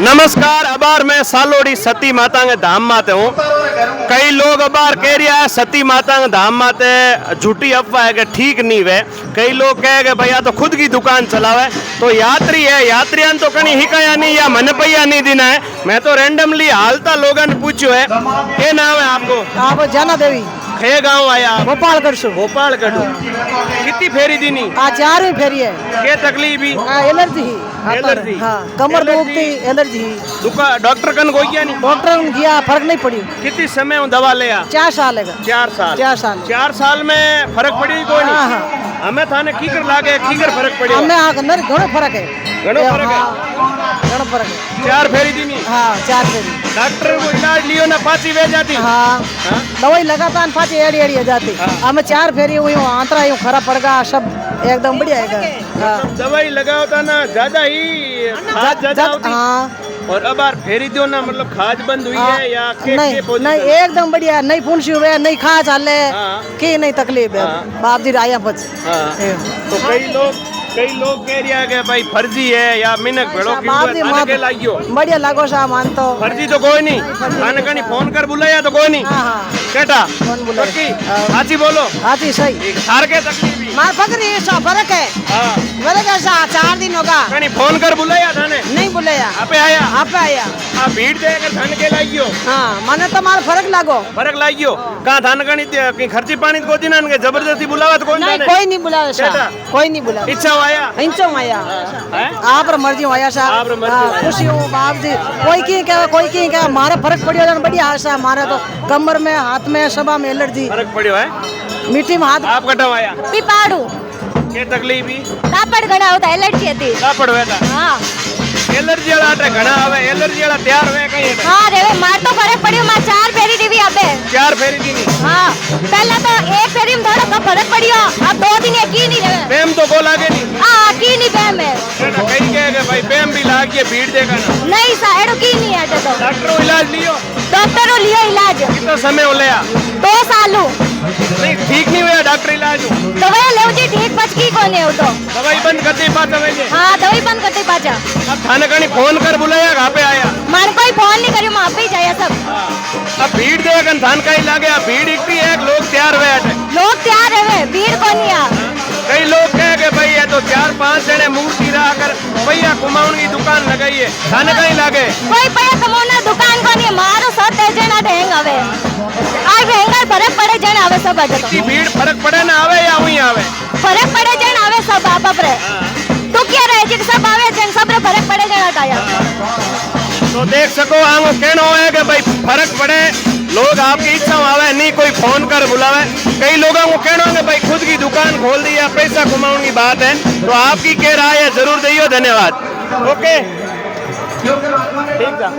नमस्कार। अबार मैं सालोड़ी सती माता के धाम माते हूँ। कई लोग अबार कह रहा है सती माता के धाम माते झूठी अफवाह है कि ठीक नहीं वे। कई लोग कहे कि भैया तो खुद की दुकान चलावे। तो यात्री है, यात्रियान तो कहीं हिकाया नहीं या मन पैया नहीं देना है। मैं तो रैंडमली हालता लोगों ने पूछो है क्या नाम है आपको? आप जाना देवी खे गांव आया आप? गोपालगढ़ से। गोपालगढ़। कितनी फेरी दीनी? आज 4वीं फेरी है। क्या तकलीफ ही? एलर्जी ही। एलर्जी? हाँ, कमर दुखती एलर्जी ही। डॉक्टर कन कोई गया नहीं? डॉक्टर ने किया, फर्क नहीं पड़ी। कितनी समय में दवा लिया? 4 साल है। 4 साल। 4 साल। 4 साल में फर्क पड़ी कोई नहीं? हाँ। हमें थाने कीकर लागे कीकर फर्क पड़ी? हमें अंदर घणो फर्क है। घणो फर्क है? घणो फर्क है। 4 फेरी दीनी? हाँ, 4 फेरी। डॉक्टर को इलाज लियो ना पाची वे जाती? हाँ, हाँ? दवाई लगातार पाची एड़ी एड़ी जाती। हाँ। हमें 4 फेरी हुई, आंतरा यूं खरा पड़ गया, सब एकदम बढ़िया है। हाँ। दवाई लगाओ था ना ज्यादा ही खाज ज्यादा होती? हाँ। और अब बार फेरी दो ना मतलब खाज बंद हुई है या नहीं एकदम बढ़िया, नहीं फुंसी हुए, नहीं खा चाले की नहीं तकलीफ है। बाप जी आया पच। तो कई लोग कह रहा है कि भाई फर्जी है या मिनक भेड़ो के लाइयो बढ़िया लागो सा मान तो फर्जी तो कोई नहीं। खाने कहीं फोन कर बुलाया तो कोई नहीं? केटा कौन बुला? हाची बोलो। हाची सही। हार के तकलीफ मार पकड़ी सो फर्क है। फर्क है 4 दिन होगा। कहीं फोन कर बुलाया थाने? नहीं बुलाया। आपे आया? आपे आया। आप भीड़ देकर थाने के लाइयो? हाँ, माने तो मार फर्क लागो। फर्क लाइयो कहाँ थाने कहीं खर्ची पानी को दिन के जबरदस्ती बुलावा तो नहीं, कोई नहीं बुलावे सा। कोई नहीं बुलावे। इच्छा आया? इंचो आया। आप मर्जी आया सा। खुशी हूँ बाप जी। कोई की क्या मारे फर्क पड़ियो जान बढ़िया आशा। मारे तो कमर में, हाथ में, सबा में एलर्जी फर्क पड़ियो है। मीठी में हाथ। आप कटो आया? पीपाड़ू के तकलीफ ही? कापड़ घड़ा होता एलर्जी थी। कापड़ वेता? हाँ। एलर्जी वाला आटे घना आवे, एलर्जी वाला तैयार हुए कहीं है? हाँ रे मार तो फर्क पड़ियो। मार 4 फेरी दीवी अबे। 4 फेरी दीनी? हाँ, पहले तो 1 फेरी में थोड़ा कम फर्क पड़ियो। अब 2 दिन की नहीं रहे। पेम तो को लागे नहीं? हाँ, की नहीं पेम है। कहीं कहे भाई पेम भी लागे भीड़ देगा ना? नहीं सा एडो की नहीं है तो। डॉक्टरों इलाज लियो? डॉक्टरों लियो इलाज। कितना समय हो लिया? 2 सालों। नहीं ठीक नहीं हुआ डॉक्टर इलाज? दवाई ले जी ठीक बच की कोने हो तो। दवाई बंद करते पास दवाई? हाँ, दवाई बंद करते पाचा। अब थाने कहीं फोन कर बुलाया कहाँ पे आया? मान कोई फोन नहीं करियो, वहाँ पे ही जाया सब। अब भीड़ देगा थान का ही लागे भीड़ इतनी है लोग तैयार हुए। लोग तैयार है, भीड़ को नहीं आ। कई लोग कहे कि भाई ये तो 4-5 जने मूर्ति रहा कर भैया कुमाऊन की दुकान लगाई है थाने कहीं लागे? कोई पैसा कमाना दुकान को नहीं। मारो 7 जना ढेंग आवे। आज ढेंगर फर्क पड़े जन आवे सब अज तो। भीड़ फर्क पड़े ना आवे या वही आवे? फर्क पड़े जन आवे सब आप रे। तू क्या रहे जी सब आवे जन सब रे फर्क पड़े जन हटाया। तो देख सको आंगो कहना है कि भाई फर्क पड़े लोग आपकी इच्छा आवे नहीं कोई फोन कर बुलावे। कई लोगों को कहना है भाई खुद की दुकान खोल दी या पैसा कमाने की बात है। तो आपकी क्या राय है जरूर दियो। धन्यवाद। ओके ठीक है।